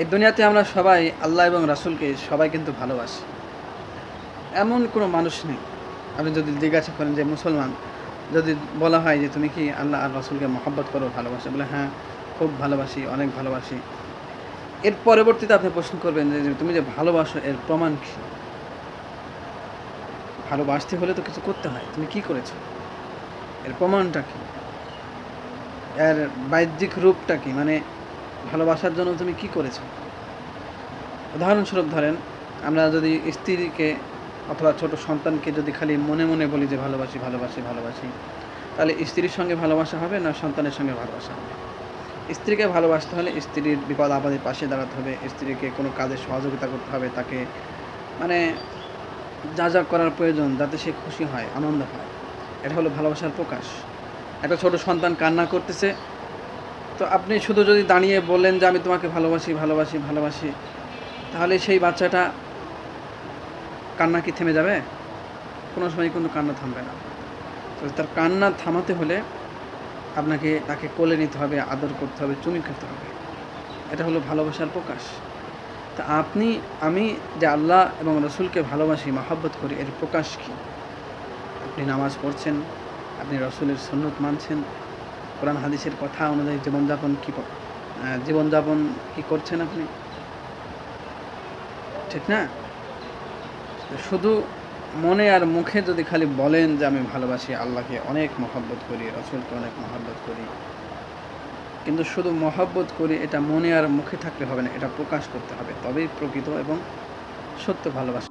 এই দুনিয়াতে আমরা সবাই আল্লাহ এবং রাসূলকে সবাই কিন্তু ভালোবাসি। এমন কোনো মানুষ নেই। আপনি যদি জিজ্ঞাসা করেন যে মুসলমান, যদি বলা হয় যে তুমি কি আল্লাহ আর রাসূলকে মহব্বত করো, ভালোবাসো? বলে হ্যাঁ, খুব ভালোবাসি, অনেক ভালোবাসি। এর পরবর্তীতে আপনি প্রশ্ন করবেন যে তুমি যে ভালোবাসো এর প্রমাণ কী? ভালোবাসতে হলে তো কিছু করতে হয়। তুমি কি করেছো? এর প্রমাণটা কী? এর বাহ্যিক রূপটা কী? মানে ভালোবাসার জন্য তুমি কি করেছো? উদাহরণস্বরূপ ধরেন, আমরা যদি স্ত্রীকে অথবা ছোট সন্তানকে যদি খালি মনে মনে বলি যে ভালোবাসি, ভালোবাসি, ভালোবাসি, তাহলে স্ত্রীর সঙ্গে ভালোবাসা হবে না সন্তানের সঙ্গে ভালোবাসা হবে? স্ত্রীকে ভালোবাসতে হলে স্ত্রীর বিপদ আপদে পাশে দাঁড়াতে হবে, স্ত্রীকে কোনো কাজে সহযোগিতা করতে হবে, তাকে মানে যা যা করার প্রয়োজন যাতে সে খুশি হয়, আনন্দ হয়। এটা হলো ভালোবাসার প্রকাশ। একটা ছোট সন্তান কান্না করতেছে, তো আপনি শুধু যদি দাঁড়িয়ে বললেন যে আমি তোমাকে ভালোবাসি, ভালোবাসি, ভালোবাসি, তাহলে সেই বাচ্চাটা কান্না কি থেমে যাবে? কোনো সময় কিন্তু কান্না থামবে না। তো তার কান্না থামাতে হলে আপনাকে তাকে কোলে নিতে হবে, আদর করতে হবে, চুমু খেতে হবে। এটা হলো ভালোবাসার প্রকাশ। তা আমি যে আল্লাহ এবং রসুলকে ভালোবাসি, মহব্বত করি, এর প্রকাশ কী? আপনি নামাজ পড়ছেন, আপনি রসুলের সুন্নত মানছেন, কোরআন হাদিসের কথা অনুযায়ী জীবনযাপন কি করছেন আপনি? ঠিক না? শুধু মনে আর মুখে যদি খালি বলেন যে আমি ভালোবাসি, আল্লাহকে অনেক মহব্বত করি, রসুলকে অনেক মহব্বত করি, কিন্তু শুধু মহব্বত করি এটা মনে আর মুখে থাকলে হবে না, এটা প্রকাশ করতে হবে, তবেই প্রকৃত এবং সত্য ভালোবাসা।